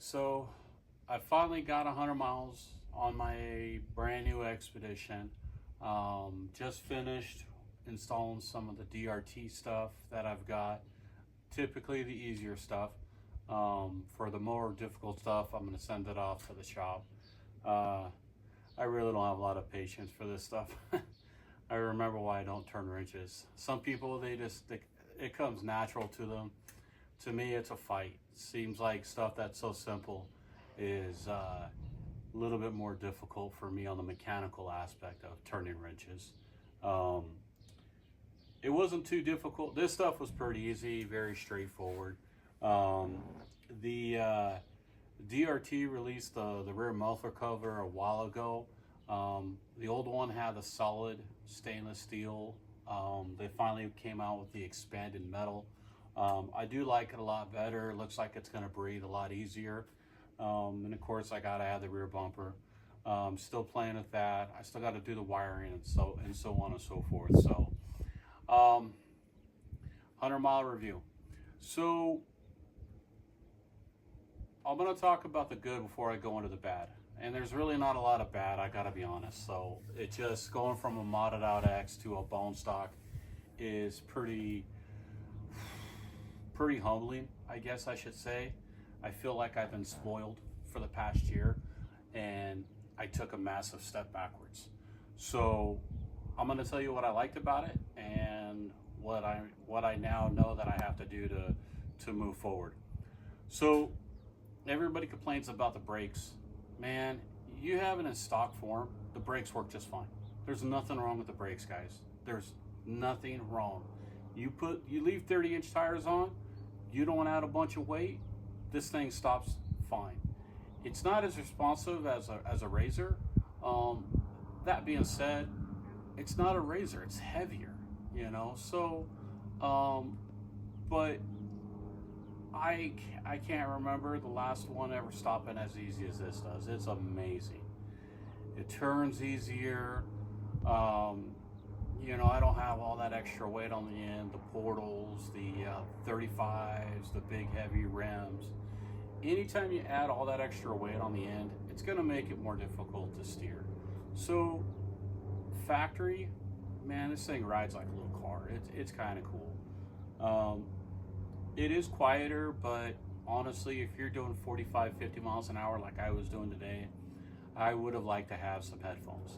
So I finally got 100 miles on my brand new Expedition. Just finished installing some of the DRT stuff that I've got. Typically the easier stuff. For the more difficult stuff, I'm going to send it off to the shop. Uh, I really don't have a lot of patience for this stuff. I remember why I don't turn wrenches. Some people, it comes natural to them. To me, it's a fight. Seems like stuff that's so simple is a little bit more difficult for me on the mechanical aspect of turning wrenches. Um, it wasn't too difficult. This stuff was pretty easy, very straightforward. Um, the DRT released the rear muffler cover a while ago. The old one had a solid stainless steel. They finally came out with the expanded metal. I do like it a lot better. It looks like it's going to breathe a lot easier. And of course, I got to add the rear bumper. Still playing with that. I still got to do the wiring and so on and so forth. So, 100-mile review. So, I'm going to talk about the good before I go into the bad. And there's really not a lot of bad, I got to be honest. So, it just going from a modded out X to a bone stock is pretty humbling, I guess I should say. I feel like I've been spoiled for the past year and I took a massive step backwards. So I'm going to tell you what I liked about it and what I now know that I have to do to move forward. So everybody complains about the brakes. Man, you have it in stock form, the brakes work just fine. There's nothing wrong with the brakes, guys. There's nothing wrong. You leave 30-inch tires on, you don't add a bunch of weight, this thing stops fine. It's not as responsive as a RZR. That being said, it's not a RZR, it's heavier, you know. So, but I can't remember the last one ever stopping as easy as this does. It's amazing. It turns easier. You know, I don't have all that extra weight on the end, the portals, the 35s, the big heavy rims. Anytime you add all that extra weight on the end, it's going to make it more difficult to steer. So factory, man, this thing rides like a little car. It's kind of cool. It is quieter, but honestly, if you're doing 45, 50 miles an hour like I was doing today, I would have liked to have some headphones.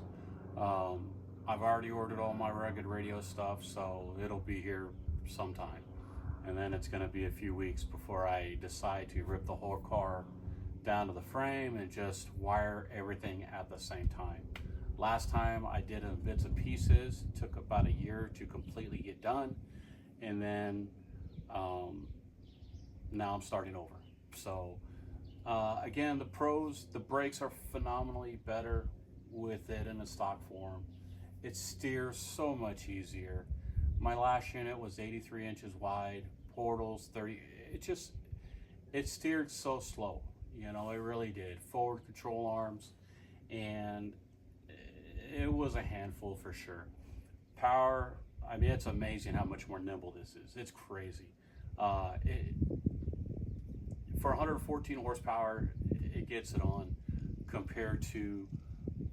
I've already ordered all my rugged radio stuff, so it'll be here sometime. And then it's going to be a few weeks before I decide to rip the whole car down to the frame and just wire everything at the same time. Last time I did it in bits and pieces. It took about a year to completely get done. And then now I'm starting over. So again, the pros, the brakes are phenomenally better with it in a stock form. It steers so much easier. My last unit was 83 inches wide, portals 30. It steered so slow, you know, it really did. Forward control arms, and it was a handful for sure. Power, I mean, it's amazing how much more nimble this is. It's crazy. For 114 horsepower, it gets it on compared to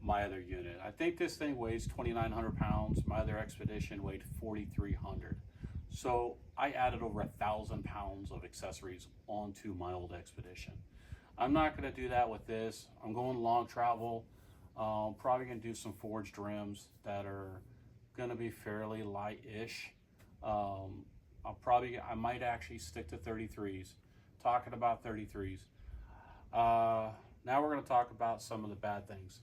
my other unit. I think this thing weighs 2,900 pounds. My other Expedition weighed 4,300. So I added over 1,000 pounds of accessories onto my old Expedition. I'm not going to do that with this. I'm going long travel. Probably going to do some forged rims that are going to be fairly light-ish. I might actually stick to 33s. Talking about 33s. Now we're going to talk about some of the bad things.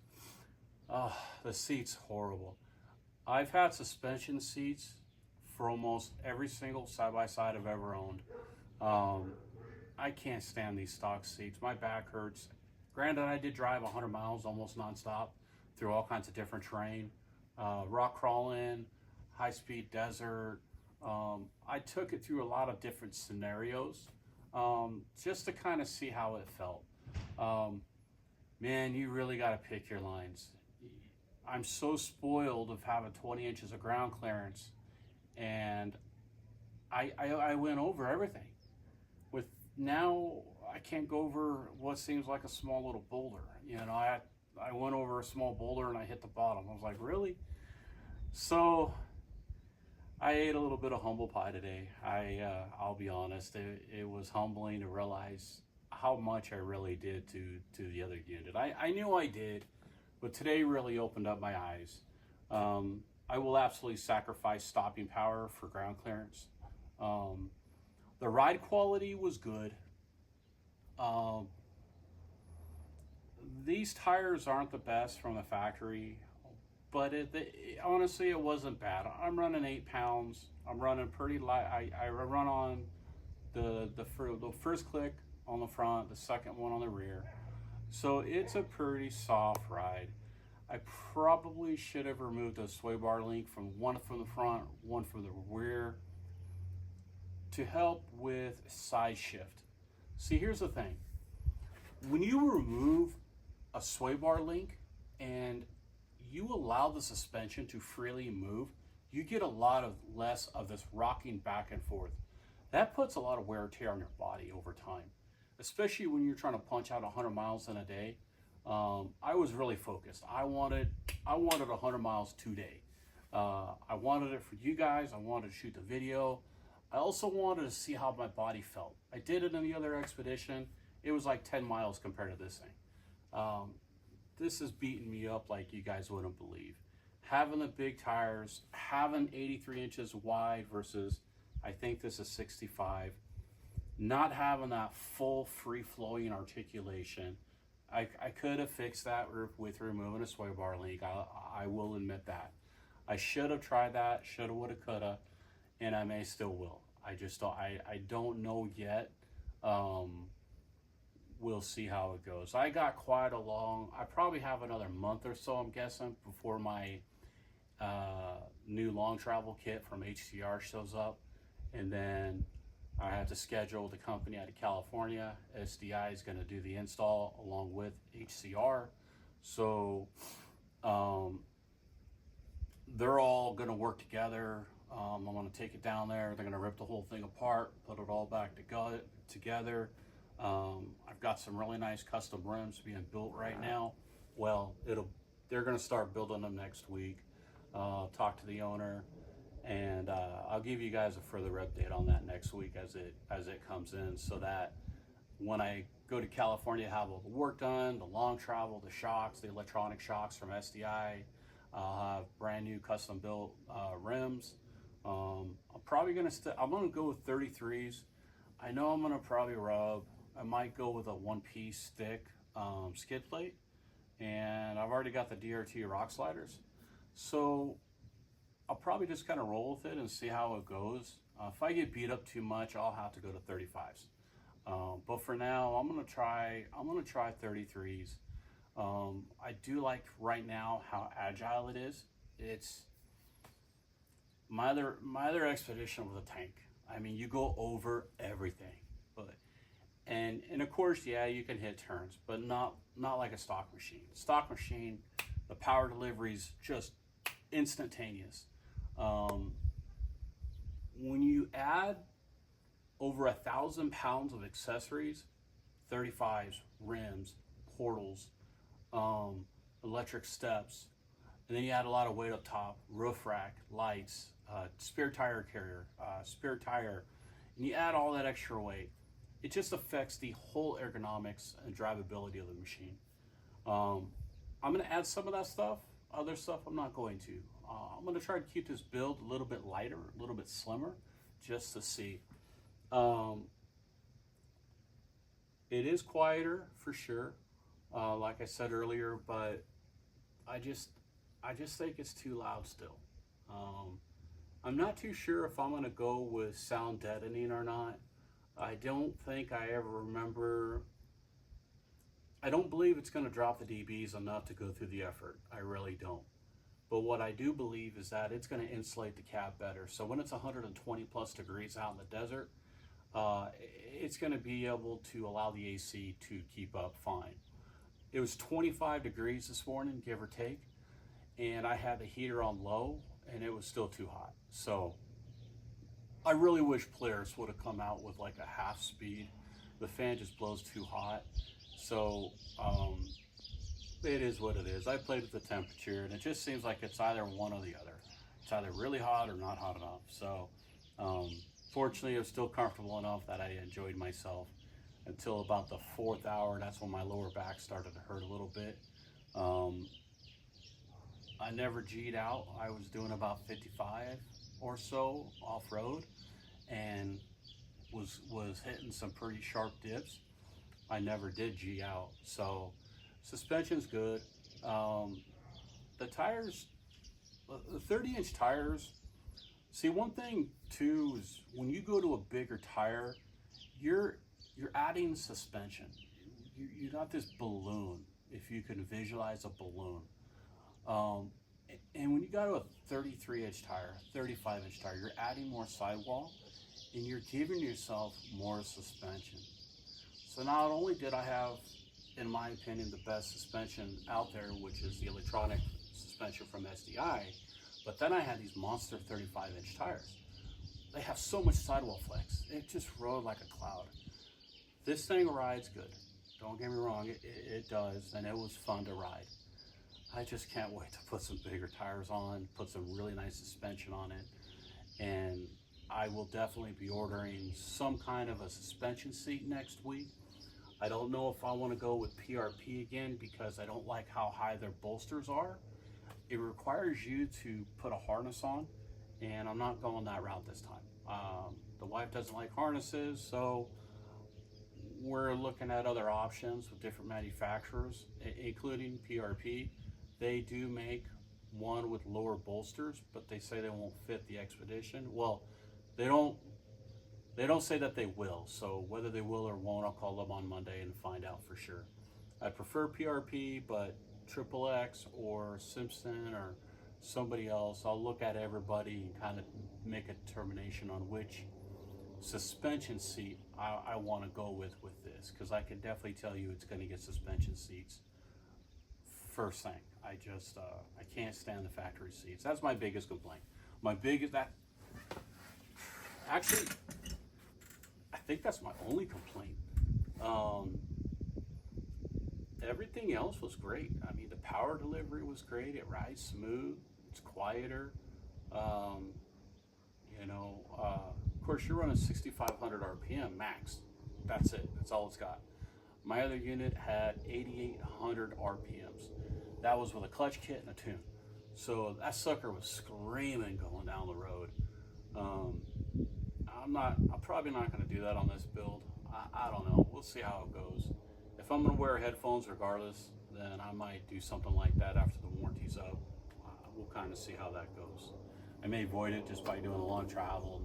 The seat's horrible. I've had suspension seats for almost every single side-by-side I've ever owned. I can't stand these stock seats. My back hurts. Granted, I did drive 100 miles almost nonstop through all kinds of different terrain. Rock crawling, high-speed desert. I took it through a lot of different scenarios just to kind of see how it felt. Man, you really got to pick your lines. I'm so spoiled of having 20 inches of ground clearance, and I went over everything with now I can't go over what seems like a small little boulder. You know, I went over a small boulder and I hit the bottom. I was like, really? So I ate a little bit of humble pie today. I'll be honest, it was humbling to realize how much I really did to the other unit. I knew I did, but today really opened up my eyes. I will absolutely sacrifice stopping power for ground clearance. Um, the ride quality was good. Um, these tires aren't the best from the factory, but honestly, it wasn't bad. I'm running 8 pounds. I'm running pretty light. I run on the first click on the front, the second one on the rear. So it's a pretty soft ride. I probably should have removed a sway bar link from one from the front, one from the rear to help with side shift. See, here's the thing. When you remove a sway bar link and you allow the suspension to freely move, you get a lot of less of this rocking back and forth. That puts a lot of wear and tear on your body over time, especially when you're trying to punch out 100 miles in a day. I was really focused. I wanted 100 miles today. I wanted it for you guys. I wanted to shoot the video. I also wanted to see how my body felt. I did it in the other expedition. It was like 10 miles compared to this thing. This is beating me up like you guys wouldn't believe. Having the big tires, having 83 inches wide versus, I think this is 65, not having that full free-flowing articulation. I could have fixed that with removing a sway bar link. I will admit that. I should have tried that, shoulda, woulda, coulda, and I may still will. I just don't, I don't know yet. We'll see how it goes. I got quite a long, I probably have another month or so, I'm guessing, before my new long travel kit from HCR shows up. And then I have to schedule the company out of California. SDI is going to do the install along with HCR. So they're all going to work together. I'm going to take it down there. They're going to rip the whole thing apart, put it all back together. I've got some really nice custom rims being built right now. Well, they're going to start building them next week. Talk to the owner, and I'll give you guys a further update on that next week as it comes in, so that when I go to California, have all the work done, the long travel, the shocks, the electronic shocks from SDI. I'll have brand new custom built rims. I'm probably gonna I'm gonna go with 33s. I know I'm gonna probably rub. I might go with a one-piece stick skid plate, and I've already got the DRT rock sliders. So I'll probably just kind of roll with it and see how it goes. If I get beat up too much, I'll have to go to 35s. But for now, I'm gonna try 33s. I do like right now how agile it is. It's my other expedition with a tank. I mean, you go over everything, and of course, yeah, you can hit turns, but not like a stock machine. Stock machine, the power delivery is just instantaneous. When you add over 1,000 pounds of accessories, 35s, rims, portals, electric steps, and then you add a lot of weight up top, roof rack, lights, spare tire carrier, spare tire, and you add all that extra weight, it just affects the whole ergonomics and drivability of the machine. I'm going to add some of that stuff. Other stuff I'm not going to. I'm going to try to keep this build a little bit lighter, a little bit slimmer, just to see. It is quieter for sure, like I said earlier, but I just think it's too loud still. I'm not too sure if I'm going to go with sound deadening or not. I don't think I ever remember. I don't believe it's going to drop the dBs enough to go through the effort. I really don't. But what I do believe is that it's going to insulate the cab better. So when it's 120 plus degrees out in the desert, it's going to be able to allow the AC to keep up fine. It was 25 degrees this morning, give or take, and I had the heater on low, and it was still too hot. So I really wish Polaris would have come out with like a half speed the fan just blows too hot. So it is what it is. I played with the temperature, and it just seems like it's either one or the other. It's either really hot or not hot enough. So fortunately, I was still comfortable enough that I enjoyed myself until about the 4th hour. That's when my lower back started to hurt a little bit. I never G'd out. I was doing about 55 or so off-road, and was hitting some pretty sharp dips. I never did G out. So suspension's good. The tires, the 30-inch tires. See, one thing too is when you go to a bigger tire, you're adding suspension. You got this balloon, if you can visualize a balloon. And when you go to a 33-inch tire, 35-inch tire, you're adding more sidewall, and you're giving yourself more suspension. So not only did I have, in my opinion, the best suspension out there, which is the electronic suspension from SDI, but then I had these monster 35-inch tires. They have so much sidewall flex. It just rode like a cloud. This thing rides good. Don't get me wrong, it does, and it was fun to ride. I just can't wait to put some bigger tires on, put some really nice suspension on it, and I will definitely be ordering some kind of a suspension seat next week. I don't know if I want to go with PRP again because I don't like how high their bolsters are. It requires you to put a harness on, and I'm not going that route this time. The wife doesn't like harnesses, so we're looking at other options with different manufacturers, including PRP. They do make one with lower bolsters, but they say they won't fit the Expedition. Well, they don't say that they will. So whether they will or won't, I'll call them on Monday and find out for sure. I prefer PRP, but XXX or Simpson or somebody else, I'll look at everybody and kind of make a determination on which suspension seat I want to go with this, because I can definitely tell you it's going to get suspension seats first thing. I can't stand the factory seats. That's my biggest complaint. Actually, I think that's my only complaint. Everything else was great. I mean, the power delivery was great. It rides smooth. It's quieter. Of course, you're running 6,500 RPM max. That's it. That's all it's got. My other unit had 8,800 RPMs. That was with a clutch kit and a tune. So that sucker was screaming going down the road. I'm probably not going to do that on this build. I don't know. We'll see how it goes. If I'm going to wear headphones regardless, then I might do something like that after the warranty's up. We'll kind of see how that goes. I may avoid it just by doing a long travel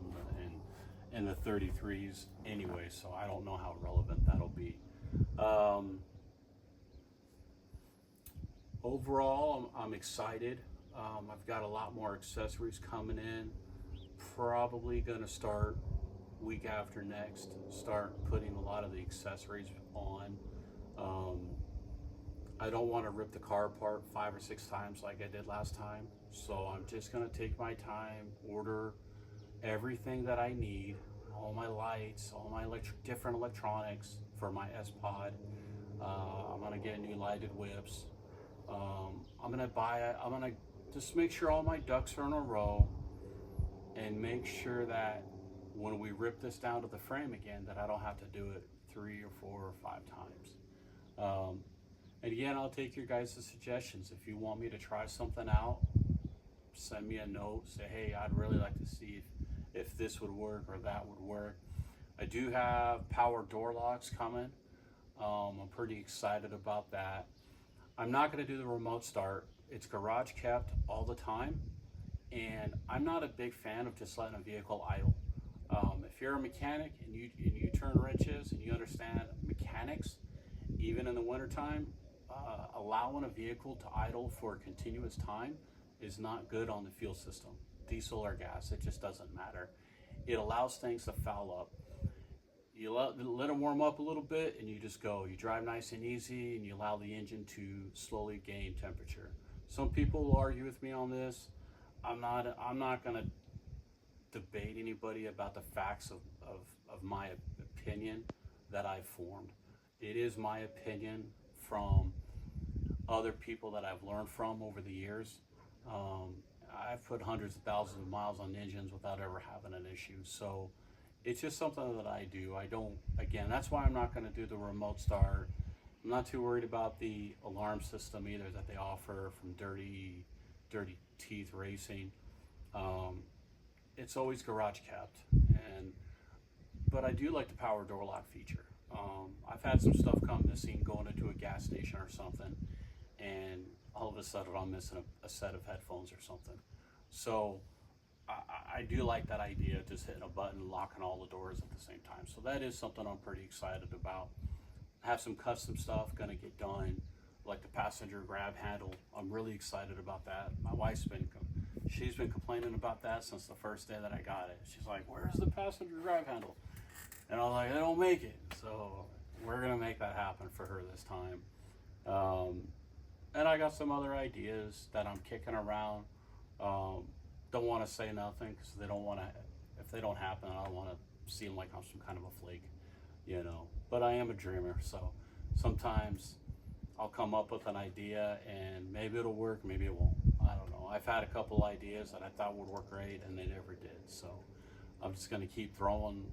in the 33s anyway, so I don't know how relevant that'll be. Overall, I'm excited. I've got a lot more accessories coming in. Probably going to start week after next, start putting a lot of the accessories on. I don't want to rip the car apart 5 or 6 times like I did last time, so I'm just going to take my time, order everything that I need, all my lights, all my different electronics for my S-Pod. I'm going to get new lighted whips. I'm going to just make sure all my ducks are in a row and make sure that when we rip this down to the frame again, that I don't have to do it 3 or 4 or 5 times. And again, I'll take your guys' suggestions. If you want me to try something out, send me a note, say, hey, I'd really like to see if this would work or that would work. I do have power door locks coming. I'm pretty excited about that. I'm not going to do the remote start. It's garage kept all the time, and I'm not a big fan of just letting a vehicle idle. If you're a mechanic and you turn wrenches and you understand mechanics, even in the wintertime, allowing a vehicle to idle for a continuous time is not good on the fuel system. Diesel or gas, it just doesn't matter. It allows things to foul up. You let them warm up a little bit and you just go. You drive nice and easy and you allow the engine to slowly gain temperature. Some people will argue with me on this. I'm not going to debate anybody about the facts of my opinion. that I've formed. It is my opinion from other people that I've learned from over the years. Um, I've put hundreds of thousands of miles on engines without ever having an issue. So it's just something that I do. I don't, again, that's why I'm not going to do the remote start. I'm not too worried about the alarm system either that they offer from Dirty Teeth Racing. Um, it's always garage kept, and but I do like the power door lock feature. I've had some stuff come missing going into a gas station or something, and all of a sudden I'm missing a set of headphones or something. So I do like that idea, just hitting a button, locking all the doors at the same time. So that is something I'm pretty excited about. I have some custom stuff gonna get done, like the passenger grab handle. I'm really excited about that. My wife's she's been complaining about that since the first day that I got it. She's like, "Where's the passenger grab handle?" And I was like, "They don't make it." So we're gonna make that happen for her this time. And I got some other ideas that I'm kicking around. Don't want to say nothing because they don't want to. If they don't happen, I don't want to seem like I'm some kind of a flake, you know. But I am a dreamer, so sometimes I'll come up with an idea and maybe it'll work, maybe it won't. I don't know. I've had a couple ideas that I thought would work great and they never did. So I'm just going to keep throwing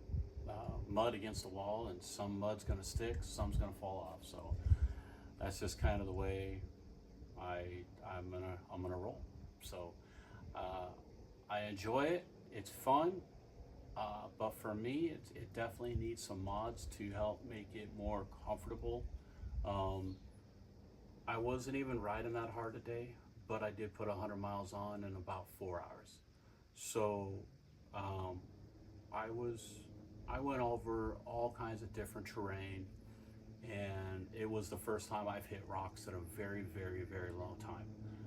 mud against the wall, and some mud's going to stick, some's going to fall off. So that's just kind of the way I'm gonna roll. So I enjoy it. It's fun, but for me, it definitely needs some mods to help make it more comfortable. I wasn't even riding that hard today, but I did put 100 miles on in about 4 hours. So I went over all kinds of different terrain, and it was the first time I've hit rocks in a very, very, very long time,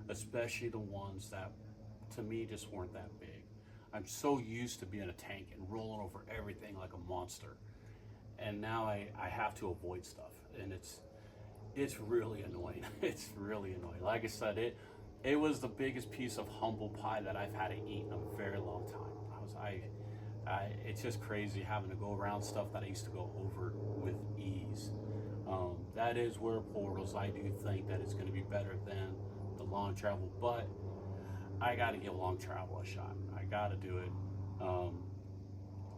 especially the ones that to me just weren't that big. I'm so used to being a tank and rolling over everything like a monster, and now I have to avoid stuff, and it's really annoying. It's really annoying. Like I said, it was the biggest piece of humble pie that I've had to eat in a very long time. It's just crazy having to go around stuff that I used to go over with ease. That is where portals, I do think that it's going to be better than the long travel, but I got to give long travel a shot. I got to do it.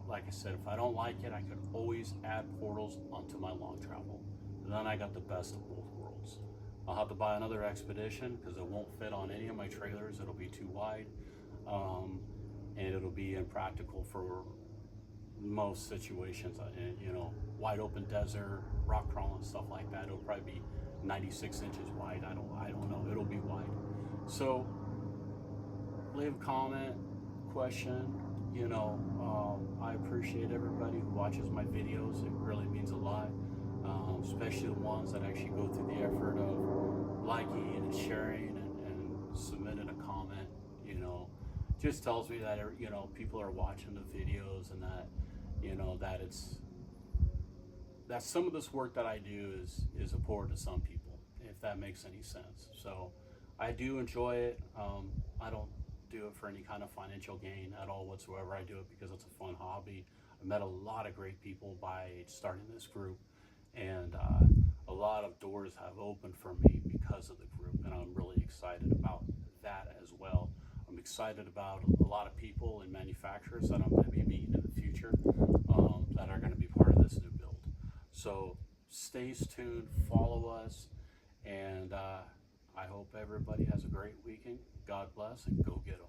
Like I said, if I don't like it, I could always add portals onto my long travel. And then I got the best of both worlds. I'll have to buy another Expedition because it won't fit on any of my trailers. It'll be too wide. And it'll be impractical for most situations, you know, wide open desert, rock crawling, stuff like that. It'll probably be 96 inches wide. I don't know. It'll be wide. So leave a comment, question. You know, I appreciate everybody who watches my videos. It really means a lot, especially the ones that actually go through the effort of liking and sharing and submitting a comment. You know, just tells me that, you know, people are watching the videos, and that, you know, that some of this work that I do is important to some people, if that makes any sense. So I do enjoy it. I don't do it for any kind of financial gain at all whatsoever. I do it because it's a fun hobby. I met a lot of great people by starting this group, and a lot of doors have opened for me because of the group, and I'm really excited about that as well. I'm excited about a lot of people and manufacturers that I'm going to be meeting in the future, that are going to be part of this new build. So stay tuned, follow us, and I hope everybody has a great weekend. God bless, and go get them.